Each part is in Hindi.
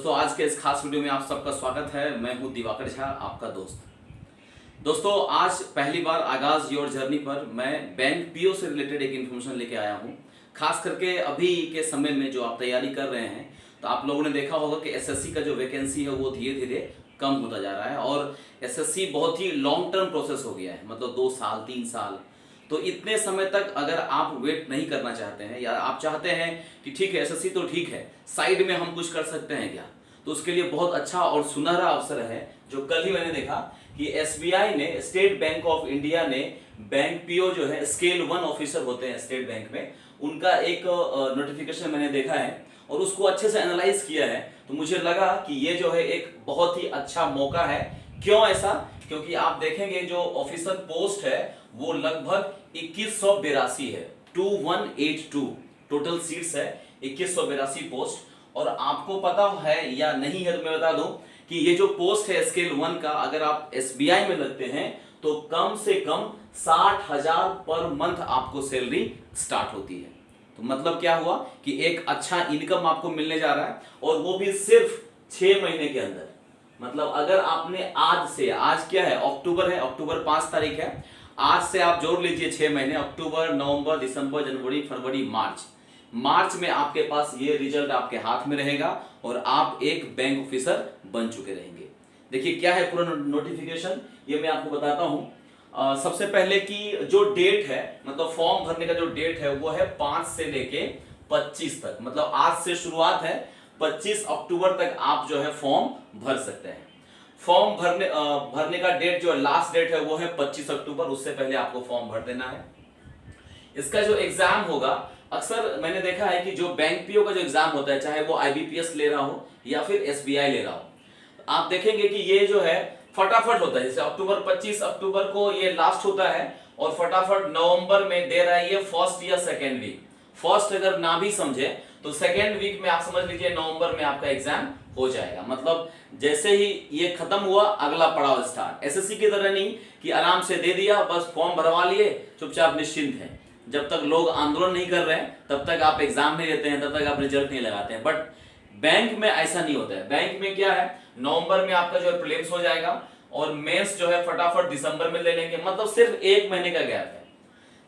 दोस्तों, आज के इस खास वीडियो में आप सबका स्वागत है। मैं हूं दिवाकर झा, आपका दोस्त। दोस्तों, आज पहली बार आगाज योर जर्नी पर मैं बैंक पीओ से रिलेटेड एक इन्फॉर्मेशन लेके आया हूं। खास करके अभी के समय में जो आप तैयारी कर रहे हैं, तो आप लोगों ने देखा होगा कि एसएससी का जो वैकेंसी है वो धीरे धीरे कम होता जा रहा है और एसएससी बहुत ही लॉन्ग टर्म प्रोसेस हो गया है, मतलब 2 साल 3 साल। तो इतने समय तक अगर आप वेट नहीं करना चाहते हैं या आप चाहते हैं कि ठीक है एसएससी तो ठीक है, साइड में हम कुछ कर सकते हैं क्या, तो उसके लिए बहुत अच्छा और सुनहरा अवसर है। जो कल ही मैंने देखा कि एसबीआई ने, स्टेट बैंक ऑफ इंडिया ने बैंक पीओ जो है स्केल 1 ऑफिसर होते हैं स्टेट बैंक में, उनका एक नोटिफिकेशन मैंने देखा है और उसको अच्छे से एनालाइज किया है। तो मुझे लगा कि ये जो है एक बहुत ही अच्छा मौका है। क्यों ऐसा? क्योंकि आप देखेंगे जो ऑफिसर पोस्ट है वो लगभग 2182 है, 2182 टोटल सीट्स है, 2182 पोस्ट। और आपको पता है या नहीं है तो मैं बता दूं कि ये जो पोस्ट है स्केल 1 का, अगर आप एसबीआई में लगते हैं तो कम से कम 60,000 पर मंथ आपको सैलरी स्टार्ट होती है। तो मतलब क्या हुआ कि एक अच्छा इनकम आपको मिलने जा रहा है और वो भी सिर्फ 6 महीने के अंदर। मतलब अगर आपने आज से, आज क्या है, अक्टूबर है, अक्टूबर 5 तारीख है, आज से आप जोड़ लीजिए 6 महीने, अक्टूबर, नवंबर, दिसंबर, जनवरी, फरवरी, मार्च में आपके पास ये रिजल्ट आपके हाथ में रहेगा और आप एक बैंक ऑफिसर बन चुके रहेंगे। देखिए क्या है पूरा नोटिफिकेशन, ये मैं आपको बताता हूं। सबसे पहले कि जो डेट है, मतलब फॉर्म भरने का जो डेट है वो है 5 से लेके 25 तक, मतलब आज से शुरुआत है, 25 अक्टूबर तक आप जो है फॉर्म भर सकते हैं। फॉर्म भरने का डेट जो लास्ट डेट है वो है 25 अक्टूबर, उससे पहले आपको फॉर्म भर देना है। इसका जो एग्जाम होगा, अक्सर मैंने देखा है कि जो बैंक पीओ का जो एग्जाम होता है, चाहे वो आईबीपीएस ले रहा हो या फिर एसबीआई ले रहा हो, आप देखेंगे कि ये जो है फटाफट होता है। जैसे अक्टूबर 25 अक्टूबर को ये लास्ट होता है और फटाफट नवंबर में दे रहा है ये फर्स्ट या सेकेंड वीक। फर्स्ट अगर ना भी समझे तो सेकेंड वीक में आप समझ लीजिए नवंबर में आपका एग्जाम हो जाएगा। मतलब जैसे ही ये खत्म हुआ अगला पड़ाव स्टार्ट। एसएससी की तरह नहीं कि आराम से दे दिया, बस फॉर्म भरवा लिए, चुपचाप निश्चिंत हैं। जब तक लोग आंदोलन नहीं कर रहे हैं तब तक आप एग्जाम नहीं देते हैं, तब तक आप रिजल्ट नहीं लगाते हैं। बट बैंक में ऐसा नहीं होता है। बैंक में क्या है, नवंबर में आपका जो है प्रीलिम्स हो जाएगा और मेंस जो है फटाफट दिसंबर में ले लेंगे। मतलब सिर्फ 1 महीने का गैप है।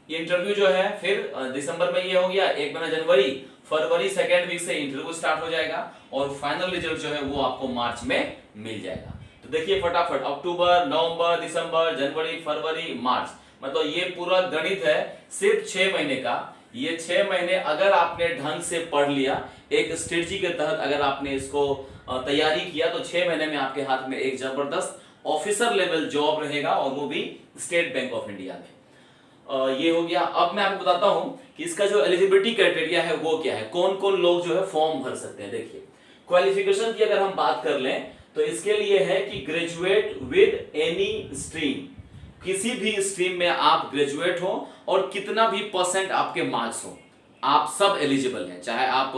ये इंटरव्यू जो है फिर दिसंबर में ये हो गया, 1 महीना जनवरी, फरवरी सेकेंड वीक से इंटरव्यू स्टार्ट हो जाएगा और फाइनल रिजल्ट जो है वो आपको मार्च में मिल जाएगा। तो देखिए फटाफट अक्टूबर, नवंबर, दिसंबर, जनवरी, फरवरी, मार्च, मतलब ये पूरा गणित है सिर्फ 6 महीने का। ये 6 महीने अगर आपने ढंग से पढ़ लिया, एक स्ट्रेटजी के तहत अगर आपने इसको तैयारी किया, तो 6 महीने में आपके हाथ में एक जबरदस्त ऑफिसर लेवल जॉब रहेगा और वो भी स्टेट बैंक ऑफ इंडिया में। ये हो गया। अब मैं आपको बताता हूं कि इसका जो एलिजिबिलिटी क्राइटेरिया है वो क्या है, कौन कौन लोग जो है फॉर्म भर सकते हैं। देखिए क्वालिफिकेशन की अगर हम बात कर लें तो इसके लिए है कि ग्रेजुएट विद एनी स्ट्रीम, किसी भी स्ट्रीम में आप ग्रेजुएट हो और कितना भी परसेंट आपके मार्क्स हो, आप सब एलिजिबल हैं। चाहे आप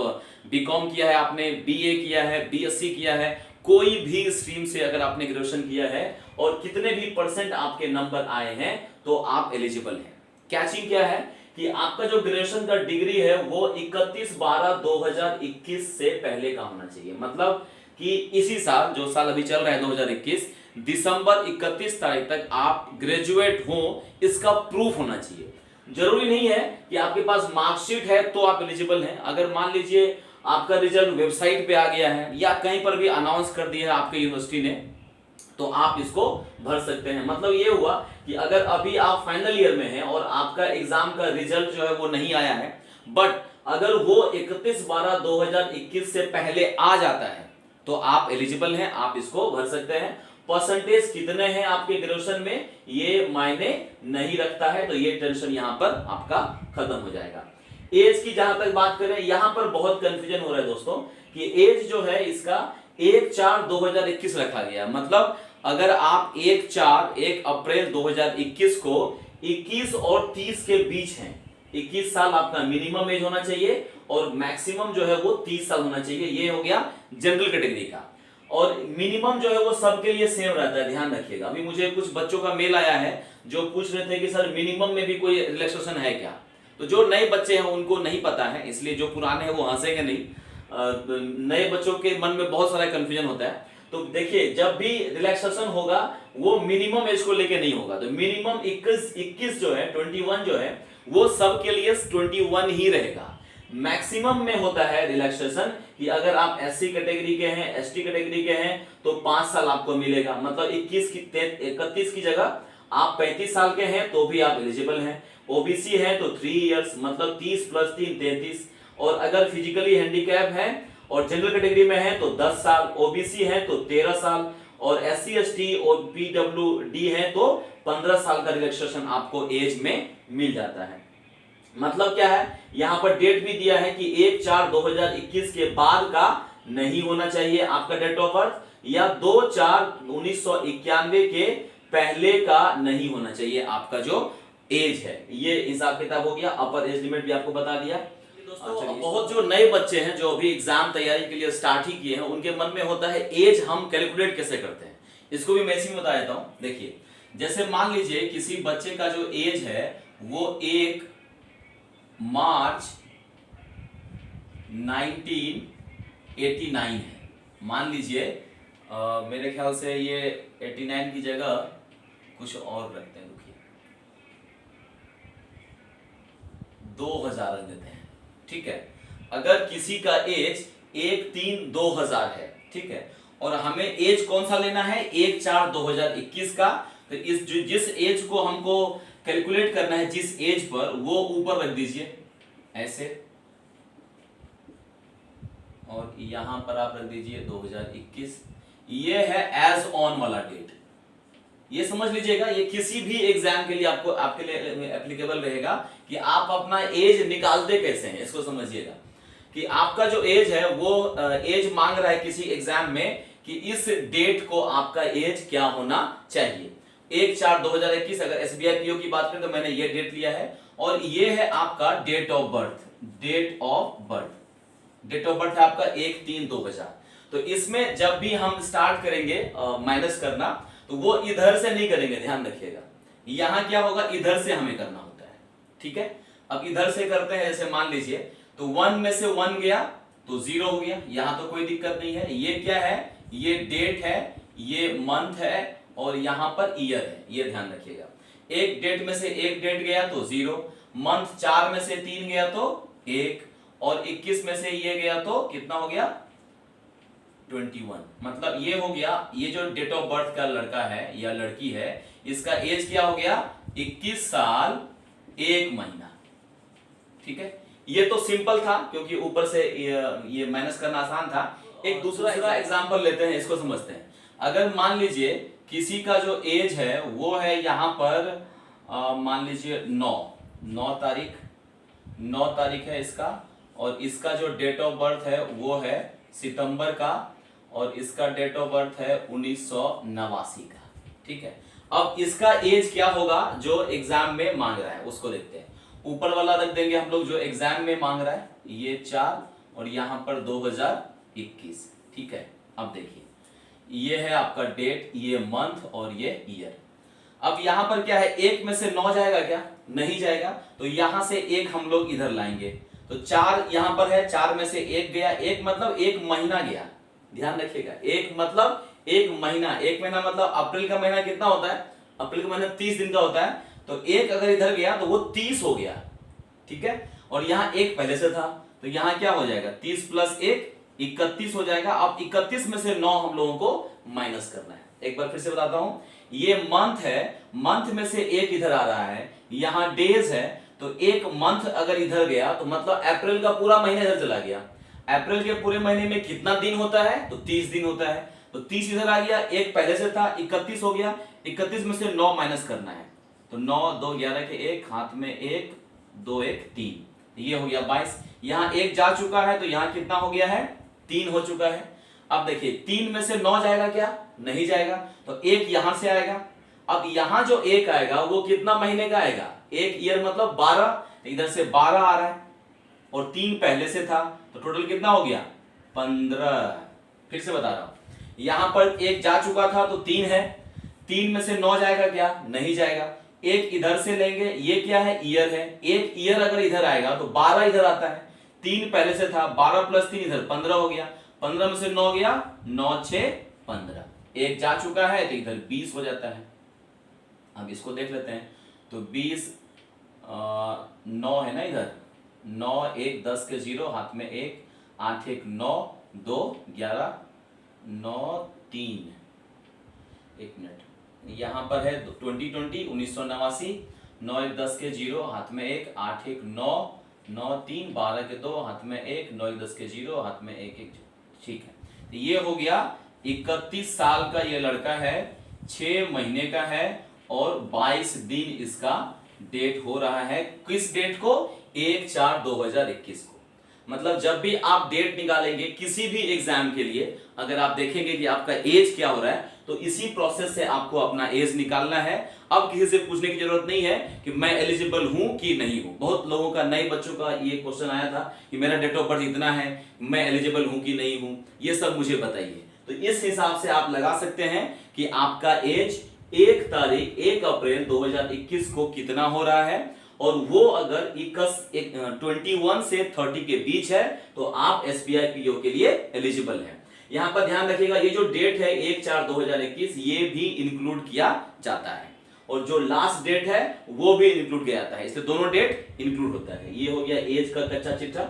बीकॉम किया है, आपने बीए किया है, बीएससी किया है, कोई भी स्ट्रीम से अगर आपने ग्रेजुएशन किया है और कितने भी परसेंट आपके नंबर आए हैं तो आप एलिजिबल हैं। कैचिंग क्या है कि आपका जो ग्रेजुएशन का डिग्री है वो 31/12/2021 से पहले का होना चाहिए। मतलब कि इसी साल, जो साल अभी चल रहा है 2021, दिसंबर 31 तारीख तक आप ग्रेजुएट हो, इसका प्रूफ होना चाहिए। जरूरी नहीं है कि आपके पास मार्कशीट है तो आप एलिजिबल हैं। अगर मान लीजिए आपका रिजल्ट वेबसाइट पे आ गया है या कहीं पर भी अनाउंस कर दिया है आपके यूनिवर्सिटी ने, तो आप इसको भर सकते हैं। मतलब ये हुआ कि अगर अभी आप फाइनल ईयर में हैं और आपका एग्जाम का रिजल्ट जो है वो नहीं आया है, बट अगर वो 31/12/2021 से पहले आ जाता है तो आप एलिजिबल हैं, आप इसको भर सकते हैं। परसेंटेज कितने हैं आपके ग्रेजुएशन में ये मायने नहीं रखता है, तो ये टेंशन यहां पर आपका खत्म हो जाएगा। एज की जहां तक बात करें, यहां पर बहुत कंफ्यूजन हो रहा है दोस्तों कि एज जो है इसका 1/4/2021 रखा गया। मतलब अगर आप 1 अप्रैल 2021 को 21 और 30 के बीच हैं, 21 साल आपका मिनिमम एज होना चाहिए और मैक्सिमम जो है वो 30 साल होना चाहिए। ये हो गया जनरल कैटेगरी का। और मिनिमम जो है वो सबके लिए सेम रहता है, ध्यान रखिएगा। अभी मुझे कुछ बच्चों का मेल आया है जो पूछ रहे थे कि सर मिनिमम में भी कोई रिलैक्सेशन है क्या। तो जो नए बच्चे हैं उनको नहीं पता है, इसलिए जो पुराने हैं वो हंसेंगे नहीं। नए बच्चों के मन में बहुत सारा कंफ्यूजन होता है। तो देखिए, जब भी रिलैक्सेशन होगा वो मिनिमम एज को लेके नहीं होगा। तो मिनिमम 21 जो है, 21 जो है वो सब के लिए 21 ही रहेगा। मैक्सिमम में होता है रिलैक्सेशन कि अगर आप एससी कैटेगरी के हैं, एसटी कैटेगरी के हैं तो 5 साल आपको मिलेगा। मतलब 31 की जगह आप 35 साल के हैं तो भी आप एलिजिबल हैं। ओबीसी है तो 3 इयर्स, मतलब 30 + 3 33। और अगर फिजिकली हैंडीकैप है और जनरल कैटेगरी में है तो 10 साल, ओबीसी है तो 13 साल, और एससी एसटी और पीडब्ल्यूडी है तो 15 साल का रिलैक्सेशन आपको एज में मिल जाता है। मतलब क्या है, यहां पर डेट भी दिया है कि 1/4/2021 के बाद का नहीं होना चाहिए आपका डेट ऑफ बर्थ, या 2/4/1991 के पहले का नहीं होना चाहिए आपका जो एज है। ये हिसाब किताब हो गया। अपर एज लिमिट भी आपको बता दिया। दोस्तों, बहुत जो नए बच्चे हैं जो अभी एग्जाम तैयारी के लिए स्टार्ट ही किए हैं, उनके मन में होता है एज हम कैलकुलेट कैसे करते हैं। इसको भी मैं इसी में बता देता हूं। देखिए, जैसे मान लीजिए किसी बच्चे का जो एज है वो 1 मार्च 1989 है। मान लीजिए मेरे ख्याल से ये 89 की जगह कुछ और रखते हैं, रुकिए 2000 रख देते हैं, ठीक है। अगर किसी का एज 1/3/2000 है, ठीक है, और हमें एज कौन सा लेना है, 1/4/2021 का। तो जिस एज को हमको कैलकुलेट करना है, जिस एज पर, वो ऊपर रख दीजिए ऐसे, और यहां पर आप रख दीजिए 2021। ये है एज ऑन वाला डेट। ये समझ लीजिएगा, ये किसी भी एग्जाम के लिए आपके लिए एप्लीकेबल रहेगा कि आप अपना एज निकालते कैसे हैं। इसको समझिएगा कि आपका जो एज है वो एज मांग रहा है किसी एग्जाम में कि इस डेट को आपका एज क्या होना चाहिए। 1/4/2021 अगर एसबीआई पीओ की बात करें तो मैंने ये डेट लिया है, और ये है आपका date of birth. Date of birth है आपका 1/3/2000। तो इसमें जब भी हम स्टार्ट करेंगे माइनस करना, तो वो इधर से नहीं करेंगे, ध्यान रखिएगा। यहां क्या होगा, इधर से हमें करना होता है, ठीक है। अब इधर से करते हैं, जैसे मान लीजिए तो 1 में से 1 गया तो 0 हो गया, यहां तो कोई दिक्कत नहीं है। ये क्या है, ये डेट है, ये मंथ है, और यहां पर ईयर है, ये ध्यान रखिएगा। एक डेट में से एक डेट गया तो 0, मंथ 4 में से 3 गया तो 1, और 21 में से ये गया तो कितना हो गया, 21। मतलब ये हो गया, ये जो डेट ऑफ बर्थ का लड़का है या लड़की है, इसका एज क्या हो गया, 21 साल 1 महीना, ठीक है। ये तो सिंपल था क्योंकि ऊपर से ये माइनस करना आसान था। एक दूसरा एग्जांपल लेते हैं, इसको समझते हैं। अगर मान लीजिए किसी का जो एज है वो है यहां पर मान लीजिए 9 तारीख है इसका, और इसका जो डेट ऑफ बर्थ है वो है सितंबर का, और इसका डेट ऑफ बर्थ है 1989 का, ठीक है। अब इसका एज क्या होगा जो एग्जाम में मांग रहा है, उसको देखते हैं। ऊपर वाला रख देंगे हम लोग जो एग्जाम में मांग रहा है, ये 4 और यहां पर 2021, ठीक है। अब देखिए, ये है आपका डेट, ये मंथ और ये ईयर। अब यहां पर क्या है, 1 में से 9 जाएगा क्या, नहीं जाएगा, तो यहां से 1 हम लोग इधर लाएंगे। तो 4 यहां पर है, 4 में से 1 गया, 1 मतलब 1 महीना गया, ध्यान रखिएगा। 1 मतलब 1 महीना, 1 महीना मतलब अप्रैल का महीना कितना होता है, अप्रैल का महीना 30 दिन का होता है, तो 1 अगर इधर गया तो वो 30 हो गया, ठीक है। और यहां 1 पहले से था, तो यहां क्या हो जाएगा, 30 + 1 31 हो जाएगा। अब 31 में से 9 हम लोगों को माइनस करना है। एक बार फिर से बताता हूं, ये मंथ है, मंथ में से 1 इधर आ रहा है, यहां डेज है, तो 1 मंथ अगर इधर गया तो मतलब अप्रैल का पूरा महीना इधर चला गया। अप्रैल के पूरे महीने में कितना दिन होता है, तो 30 दिन होता है, तो 30 इधर आ गया, 1 पहले से था, 31 हो गया, 31 में से 9 माइनस करना है, तो 9 2 11 के 1, हाथ में 1 2 1 3, ये हो गया 22। यहां 1 जा चुका है तो यहां कितना हो गया है, 3 हो चुका है। अब देखिए 3 में से 9 जाएगा क्या, नहीं जाएगा, तो 1 यहां से आएगा। अब यहां जो 1 आएगा वो कितना महीने का आएगा, 1 ईयर मतलब 12, इधर से 12 आ रहा है, और 3 पहले से था, तो टोटल कितना हो गया, 15। फिर से बता रहा हूं, यहां पर 1 जा चुका था तो 3 है, 3 में से 9 जाएगा क्या, नहीं जाएगा, 1 इधर से लेंगे, ये क्या है, ईयर है, 1 ईयर अगर इधर आएगा तो 12 इधर आता है, 3 पहले से था, 12 + 3 इधर 15 हो गया, 15 में से 9 गया, 9 6 15, एक जा चुका है तो इधर 20 हो जाता है। अब इसको देख लेते हैं, तो 20 9 है ना इधर, 9 1 10 के 0, हाथ में 1, 8 1 9 2 11 9 3, 1 मिनट, यहाँ पर है 2020 1989, 9 1 10 के 0, हाथ में 1, 8 1 9 9 3 12 के 2, हाथ में 1, 9 1 10 के 0, हाथ में 1 1, ठीक है। तो ये हो गया 31 साल का ये लड़का है, 6 महीने का है और 22 दिन इसका डेट हो रहा है। किस डेट को? 1/4/2021 को। मतलब जब भी आप डेट निकालेंगे किसी भी एग्जाम के लिए, अगर आप देखेंगे कि आपका एज क्या हो रहा है, तो इसी प्रोसेस से आपको अपना एज निकालना है। अब किसी से पूछने की जरूरत नहीं है कि मैं एलिजिबल हूं कि नहीं हूं। बहुत लोगों का, नए बच्चों का ये क्वेश्चन आया था कि मेरा डेट ऑफ बर्थ इतना है, मैं एलिजिबल हूं कि नहीं हूं, ये सब मुझे बताइए। तो इस हिसाब से आप लगा सकते हैं कि आपका एज 1 अप्रैल 2021 को कितना हो रहा है, और वो अगर 21 से 30 के बीच है तो आप SBI PO के लिए एलिजिबल हैं। यहां पर ध्यान रखिएगा, ये जो डेट है 1/4/2021 ये भी इंक्लूड किया जाता है, और जो लास्ट डेट है वो भी इंक्लूड किया जाता है, इसलिए दोनों डेट इंक्लूड होता है। ये हो गया एज का कच्चा चिट्ठा।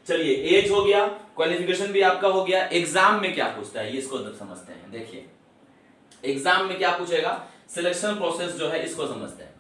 चलिए, एज हो गया, क्वालिफिकेशन भी आपका हो गया। एग्जाम में क्या पूछता है ये इसको समझते हैं। देखिए एग्जाम में क्या पूछेगा, सिलेक्शन प्रोसेस जो है इसको समझते हैं।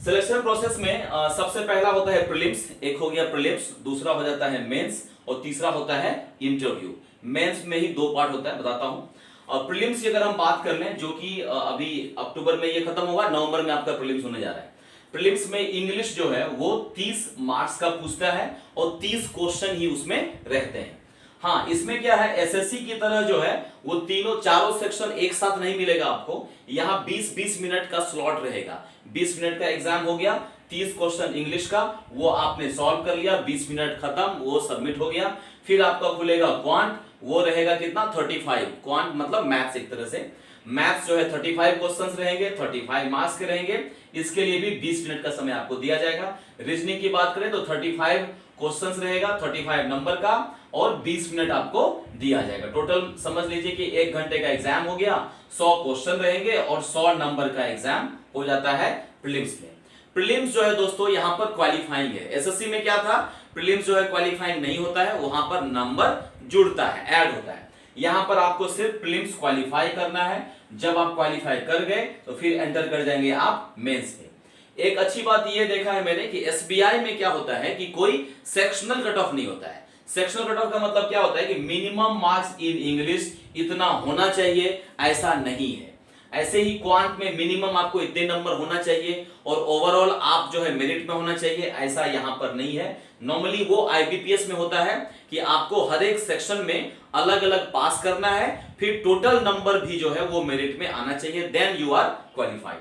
सिलेक्शन प्रोसेस में सबसे पहला होता है प्रीलिम्स, एक हो गया प्रीलिम्स, दूसरा हो जाता है मेंस और तीसरा होता है इंटरव्यू। मेंस में ही 2 पार्ट होता है, बताता हूं। और प्रीलिम्स की अगर हम बात कर लें, जो कि अभी अक्टूबर में ये खत्म होगा, नवंबर में आपका प्रीलिम्स होने जा रहा है। प्रीलिम्स में इंग्लिश जो है वो 30 मार्क्स का पूछता है और 30 क्वेश्चन ही उसमें रहते हैं। हाँ, इसमें क्या है, एसएससी की तरह जो है वो चारों सेक्शन एक साथ नहीं मिलेगा आपको। यहाँ 20-20 मिनट का स्लॉट रहेगा। 20 मिनट का एग्जाम हो गया, 30 क्वेश्चन इंग्लिश का वो आपने सॉल्व कर लिया, 20 मिनट खत्म, वो सबमिट हो गया। फिर आपका खुलेगा क्वांट, वो रहेगा कितना, 35। क्वांट मतलब मैथ्स, एक तरह से मैथ्स जो है 35 क्वेश्चंस रहेंगे, 35 मार्क्स के रहेंगे। इसके लिए भी 20 मिनट का समय आपको दिया जाएगा। रीजनिंग की बात करें तो 35 क्वेश्चंस रहेगा, 35 नंबर का, और 20 मिनट आपको दिया जाएगा। टोटल समझ लीजिए कि 1 घंटे का एग्जाम हो गया, 100 क्वेश्चन रहेंगे और 100 नंबर का एग्जाम हो जाता है प्रीलिम्स में। प्रीलिम्स जो है दोस्तों यहाँ पर क्वालिफाइंग है। एसएससी में क्या था, प्रीलिम्स जो है क्वालिफाइंग नहीं होता है, वहां पर नंबर जुड़ता है, ऐड होता है। यहां पर आपको सिर्फ प्रीलिम्स क्वालिफाई करना है। जब आप क्वालिफाई कर गए तो फिर एंटर कर जाएंगे आप मेंस में। एक अच्छी बात ये देखा है मैंने कि एसबीआई में क्या होता है कि कोई सेक्शनल कट ऑफ नहीं होता है। सेक्शनल कट ऑफ का मतलब क्या होता है कि मिनिमम मार्क्स इन इंग्लिश इतना होना चाहिए, ऐसा नहीं है। ऐसे ही क्वांट में मिनिमम आपको इतने नंबर होना चाहिए और ओवरऑल आप जो है मेरिट में होना चाहिए, ऐसा यहां पर नहीं है। नॉर्मली वो आईबीपीएस में होता है कि आपको हर एक सेक्शन में अलग अलग पास करना है, फिर टोटल नंबर भी जो है वो मेरिट में आना चाहिए, देन यू आर क्वालिफाइड।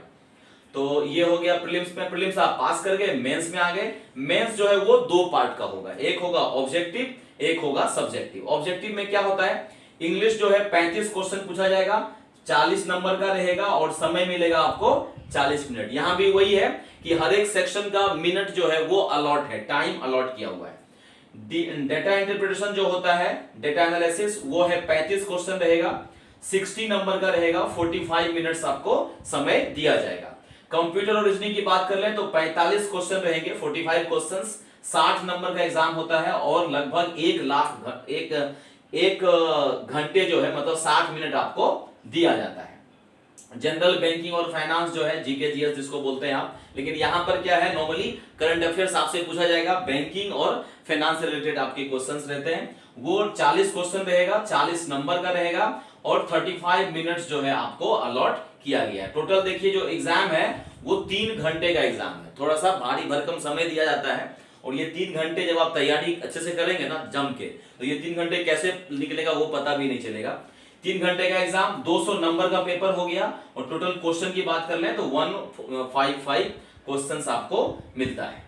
तो ये हो गया प्रीलिम्स में। प्रीलिम्स आप पास कर गए, मेंस में आ गए। मेंस जो है वो 2 पार्ट का होगा, एक होगा ऑब्जेक्टिव, एक होगा सब्जेक्टिव। ऑब्जेक्टिव में क्या होता है, इंग्लिश जो है 35 क्वेश्चन पूछा जाएगा, 40 नंबर का रहेगा और समय मिलेगा आपको 40 मिनट। यहां भी वही है कि हर एक सेक्शन का मिनट जो है वो अलॉट है, टाइम अलॉट किया हुआ है। डेटा इंटरप्रिटेशन जो होता है, डेटा एनालिसिस, वो है 35 क्वेश्चन रहेगा, 60 नंबर का रहेगा, 45 मिनट्स आपको समय दिया जाएगा। कंप्यूटर और रीजनिंग की बात कर लें तो 45 क्वेश्चन रहेंगे, 45 क्वेश्चंस, 60 नंबर का एग्जाम होता है और लगभग 1 घंटे जो है मतलब 60 मिनट आपको दिया जाता है। जनरल बैंकिंग और फाइनेंस जो है, जीके जीएस जिसको बोलते हैं आप, लेकिन यहां पर क्या है, नॉर्मली करंट अफेयर्स आपसे पूछा जाएगा, बैंकिंग और फाइनेंस से रिलेटेड आपके क्वेश्चंस रहते हैं। वो 40 क्वेश्चन रहेगा, 40 नंबर का रहेगा और 35 मिनट्स जो है आपको अलॉट किया गया है। टोटल देखिए जो एग्जाम है वो 3 घंटे का एग्जाम है, थोड़ा सा भारी भरकम समय दिया जाता है। और ये 3 घंटे जब आप तैयारी अच्छे से करेंगे ना जम के, तो ये 3 घंटे कैसे निकलेगा वो पता भी नहीं चलेगा। 3 घंटे का एग्जाम, 200 नंबर का पेपर हो गया और टोटल क्वेश्चन की बात कर लें तो 155 क्वेश्चंस आपको मिलता है।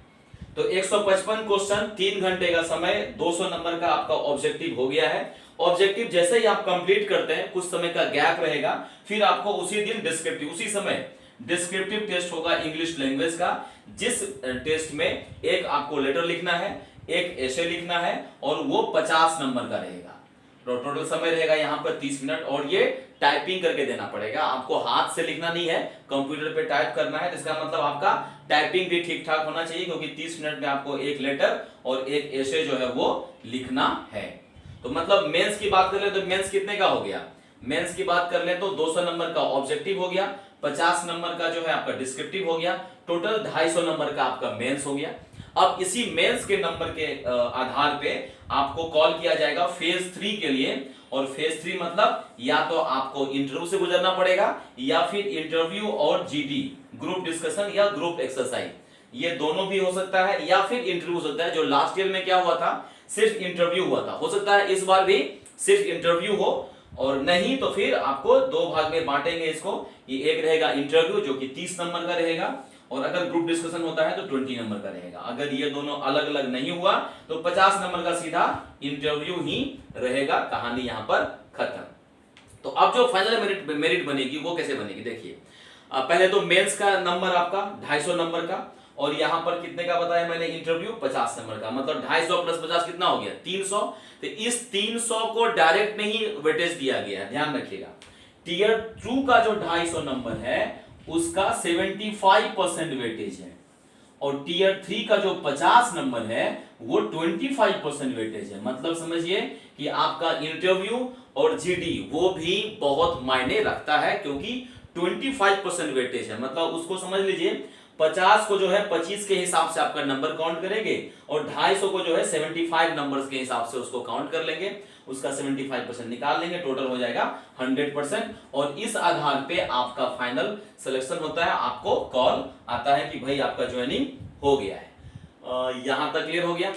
तो 155 क्वेश्चन, 3 घंटे का समय, 200 नंबर का आपका ऑब्जेक्टिव हो गया है। ऑब्जेक्टिव जैसे ही आप कंप्लीट करते हैं, कुछ समय का गैप रहेगा, फिर आपको उसी दिन डिस्क्रिप्टिव, उसी समय डिस्क्रिप्टिव टेस्ट होगा इंग्लिश लैंग्वेज का, जिस टेस्ट में एक आपको लेटर लिखना है, एक ऐसे लिखना है और वो 50 नंबर का रहेगा। तो टोटल समय रहेगा यहाँ पर 30 मिनट और ये टाइपिंग करके देना पड़ेगा आपको, हाथ से लिखना नहीं है, कंप्यूटर पे टाइप करना है। इसका मतलब आपका टाइपिंग भी ठीक ठाक होना चाहिए, क्योंकि 30 मिनट में आपको एक लेटर और एक ऐसे जो है वो लिखना है। तो मतलब मेंस की बात कर ले तो मेंस कितने का हो गया, मेंस की बात कर ले तो 200 नंबर का ऑब्जेक्टिव हो गया, 50 नंबर का जो है आपका डिस्क्रिप्टिव हो गया, टोटल 250 नंबर का आपका मेंस हो गया। अब इसी मेंस के नंबर के आधार पे आपको कॉल किया जाएगा फेज 3 के लिए। और फेज 3 मतलब या तो आपको इंटरव्यू से गुजरना पड़ेगा या फिर इंटरव्यू और जीडी ग्रुप डिस्कशन या ग्रुप एक्सरसाइज, ये दोनों भी हो सकता है, या फिर इंटरव्यू हो सकता है। जो लास्ट ईयर में क्या हुआ था, सिर्फ इंटरव्यू हुआ था, हो सकता है इस बार भी सिर्फ इंटरव्यू हो, और नहीं तो फिर आपको दो भाग में बांटेंगे इसको। ये एक रहेगा इंटरव्यू जो कि 30 नंबर का रहेगा, और अगर ग्रुप डिस्कशन होता है तो 20 नंबर का रहेगा। अगर ये दोनों अलग अलग नहीं हुआ तो 50 नंबर का सीधा इंटरव्यू ही रहेगा। कहानी यहां पर खत्म। तो अब जो फाइनल मेरिट बनेगी वो कैसे बनेगी, देखिए पहले तो मेंस का नंबर आपका 250 नंबर का, और यहां पर कितने का बताया मैंने, इंटरव्यू 50 नंबर का, मतलब 250 प्लस 50 कितना हो गया, 300। तो इस 300 को डायरेक्ट नहीं वेटेज दिया गया है, ध्यान रखिएगा। टीयर 2 का जो 250 नंबर है उसका 75% वेटेज है, और टीयर 3 का जो 50 नंबर है वो 25% वेटेज है। मतलब समझिए कि आपका इंटरव्यू और जीडी वो भी बहुत मायने रखता है, क्योंकि 25% वेटेज है। मतलब उसको समझ लीजिए 50 को जो है 25 के हिसाब से आपका नंबर काउंट करेंगे, और 250 को जो है 75 नंबर्स के हिसाब से उसको काउंट कर लेंगे, उसका 75% निकाल लेंगे, टोटल हो जाएगा 100%। और इस आधार पे आपका फाइनल सिलेक्शन होता है, आपको कॉल आता है कि भाई आपका ज्वाइनिंग हो गया है। यहां तक क्लियर हो गया,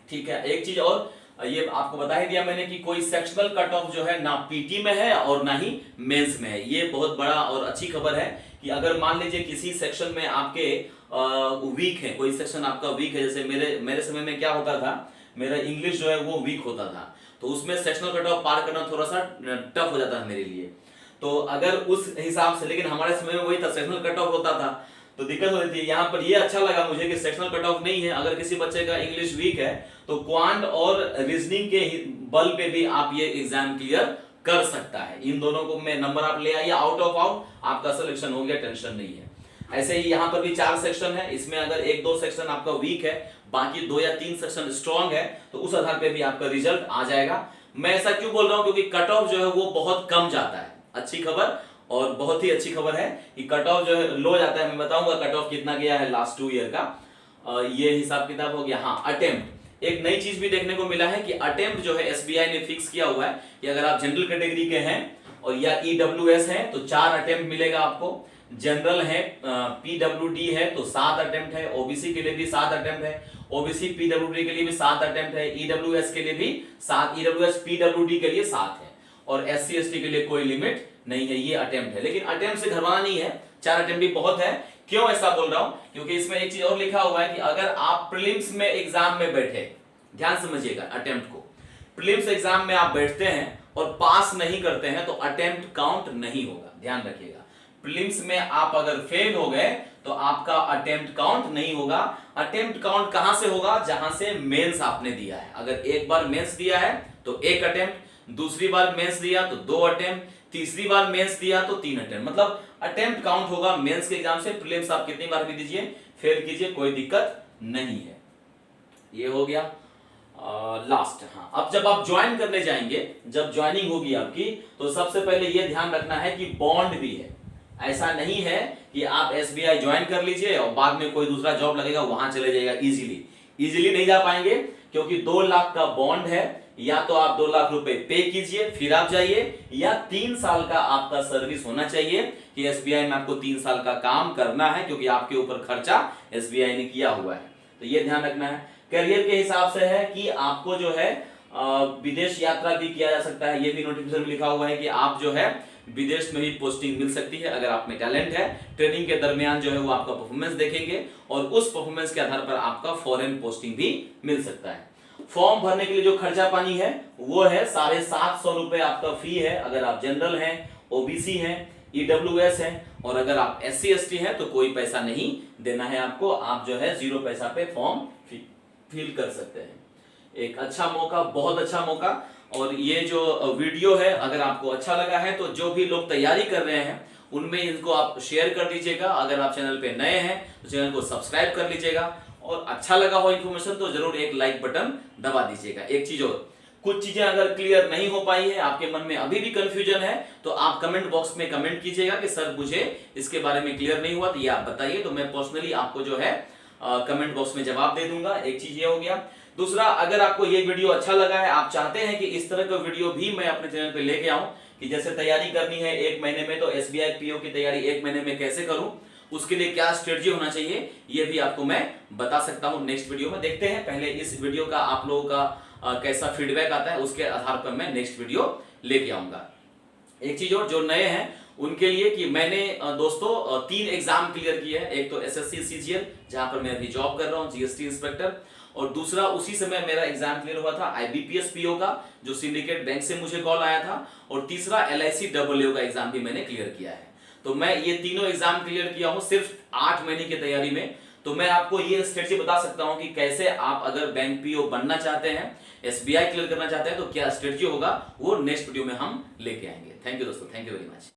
ठीक है। एक चीज और, ये आपको बता ही दिया मैंने कि कोई सेक्शनल कट ऑफ जो है ना पीटी में है और ना ही मेंस में है। ये बहुत बड़ा और अच्छी खबर है कि अगर मान लीजिए किसी सेक्शन में आपके वीक है, कोई सेक्शन आपका वीक है, जैसे मेरे समय में क्या होता था, मेरा इंग्लिश जो है वो वीक होता था, तो उसमें सेक्शनल कट ऑफ पार करना थोड़ा सा टफ हो जाता है मेरे लिए। तो अगर उस हिसाब से, लेकिन हमारे समय में वही था, सेक्शनल कट ऑफ होता था तो दिक्कत होती थी। यहाँ पर ये अच्छा लगा मुझे कि सेक्शनल कट ऑफ नहीं है। अगर किसी बच्चे का इंग्लिश वीक है तो क्वांट और रीजनिंग के बल पे भी आप ये एग्जाम क्लियर कर सकता है। इन दोनों को में नंबर आप ले आइए, आउट ऑफ आउट आपका सिलेक्शन हो गया, टेंशन नहीं है। ऐसे ही यहाँ पर भी 4 सेक्शन है, इसमें अगर 1-2 सेक्शन आपका वीक है, बाकी 2 या 3 सेक्शन स्ट्रॉन्ग है, तो उस आधार पे भी आपका रिजल्ट आ जाएगा। मैं ऐसा क्यों बोल रहा हूँ, क्योंकि कट ऑफ जो है वो बहुत कम जाता है। अच्छी खबर, और बहुत ही अच्छी खबर है कि कट ऑफ जो है लो जाता है। मैं बताऊंगा कट ऑफ कितना गया है लास्ट 2 ईयर का। ये हिसाब किताब हो गया। हाँ, अटेम्प्ट, एक नई चीज भी देखने को मिला है कि अटेम्प्ट जो है एसबीआई ने फिक्स किया हुआ है कि अगर आप जनरल कैटेगरी के हैं और या ईडब्ल्यूएस है तो 4 अटेम्प्ट मिलेगा आपको, जनरल है पीडब्ल्यूडी है तो 7 अटेम्प्ट है, ओबीसी के लिए भी 7 अटेम्प्ट है, ओबीसी पीडब्ल्यूडी के लिए भी 7 अटेम्प्ट है, ईडब्ल्यूएस के लिए भी 7, ईडब्ल्यूएस पीडब्ल्यूडी के लिए 7 है, और एससी एसटी के लिए कोई लिमिट नहीं है। ये अटेम्प्ट है, लेकिन अटेम्प्ट से घबराना नहीं है, 4 अटेम्प्ट भी बहुत है। क्यों ऐसा बोल रहा हूं, क्योंकि इसमें एक चीज और लिखा हुआ है कि अगर आप प्रीलिम्स में एग्जाम में बैठे, ध्यान समझिएगा अटेम्प्ट को, प्रीलिम्स एग्जाम में आप बैठते हैं और पास नहीं करते हैं तो अटेम्प्ट काउंट नहीं होगा, ध्यान रखिएगा। प्रीलिम्स में आप अगर फेल हो गए तो आपका अटेम्प्ट काउंट नहीं होगा। अटेम्प्ट काउंट कहां से होगा, जहां से मेंस आपने दिया है। अगर एक बार मेंस दिया है तो 1 अटेम्प्ट, दूसरी बार मेंस दिया तो 2 अटेम्प्ट, तीसरी बार मेंस दिया तो 3 अटेम्प्ट, मतलब अटेम्प्ट काउंट होगा मेंस के एग्जाम से। प्रीलिम्स आप कितनी बार भी दीजिए, फेल कीजिए, कोई दिक्कत नहीं है। ये हो गया लास्ट। हाँ, अब जब आप ज्वाइन करने जाएंगे, जब ज्वाइनिंग होगी आपकी, तो सबसे पहले ये ध्यान रखना है कि बॉन्ड भी है। ऐसा नहीं है कि आप एसबीआई ज्वाइन कर लीजिए और बाद में कोई दूसरा जॉब लगेगा वहां चले जाएगा, इजीली नहीं जा पाएंगे, क्योंकि 2 लाख का बॉन्ड है। या तो आप 2 लाख रुपए पे कीजिए फिर आप जाइए, या 3 साल का आपका सर्विस होना चाहिए कि एसबीआई में आपको 3 साल का काम करना है, क्योंकि आपके ऊपर खर्चा एसबीआई ने किया हुआ है। तो ये ध्यान रखना है। करियर के हिसाब से है कि आपको जो है विदेश यात्रा भी किया जा सकता है। ये भी नोटिफिकेशन में लिखा हुआ है कि आप जो है विदेश में भी पोस्टिंग मिल सकती है अगर आप में टैलेंट है। ट्रेनिंग के दरमियान जो है वो आपका परफॉर्मेंस देखेंगे और उस परफॉर्मेंस के आधार पर आपका फॉरेन पोस्टिंग भी मिल सकता है। फॉर्म भरने के लिए जो खर्चा पानी है वो है 750 रुपए आपका फी है, अगर आप जनरल हैं, ओबीसी हैं, ईडब्ल्यूएस हैं, और अगर आप एससी एसटी हैं तो कोई पैसा नहीं देना है आपको। आप जो है 0 पैसा पे फॉर्म फील कर सकते हैं। एक अच्छा मौका, बहुत अच्छा मौका। और ये जो वीडियो है अगर आपको अच्छा लगा है तो जो भी लोग तैयारी कर रहे हैं उनमें इनको आप शेयर कर दीजिएगा। अगर आप चैनल पे नए हैं तो चैनल को सब्सक्राइब कर लीजिएगा, और अच्छा लगा हो इन्फॉर्मेशन तो जरूर एक लाइक बटन दबा दीजिएगा। एक चीज और, कुछ चीजें अगर क्लियर नहीं हो पाई है, आपके मन में अभी भी कंफ्यूजन है, तो आप कमेंट बॉक्स में कमेंट कीजिएगा कि सर मुझे इसके बारे में क्लियर नहीं हुआ, तो ये आप बताइए, तो मैं पर्सनली आपको जो है कमेंट बॉक्स में जवाब दे दूंगा। एक चीज ये हो गया। दूसरा, अगर आपको ये वीडियो अच्छा लगा है, आप चाहते हैं कि इस तरह का वीडियो भी मैं अपने चैनल पे लेके आऊं, कि जैसे तैयारी करनी है 1 महीने में, तो एसबीआई पीओ की तैयारी 1 महीने में कैसे करूं, उसके लिए क्या स्ट्रेटजी होना चाहिए, ये भी आपको मैं बता सकता हूं नेक्स्ट वीडियो में। देखते हैं पहले इस वीडियो का आप लोगों का कैसा फीडबैक आता है, उसके आधार पर मैं नेक्स्ट वीडियो लेके आऊंगा। एक चीज और, जो नए हैं उनके लिए कि मैंने दोस्तों 3 एग्जाम क्लियर किए हैं। एक तो एसएससी सीजीएल, जहां पर मैं अभी जॉब कर रहा हूं, जीएसटी इंस्पेक्टर, और दूसरा उसी समय मेरा एग्जाम क्लियर हुआ था आईबीपीएस पीओ का, जो सिंडिकेट बैंक से मुझे कॉल आया था, और तीसरा एलआईसी डब्ल्यूओ का एग्जाम भी मैंने क्लियर किया है। तो मैं ये तीनों एग्जाम क्लियर किया हूं सिर्फ 8 महीने की तैयारी में। तो मैं आपको ये स्ट्रेटजी बता सकता हूं कि कैसे आप अगर बैंक पीओ बनना चाहते हैं, एसबीआई क्लियर करना चाहते हैं, तो क्या स्ट्रेटजी होगा, वो नेक्स्ट वीडियो में हम लेके आएंगे। थैंक यू दोस्तों, थैंक यू वेरी मच।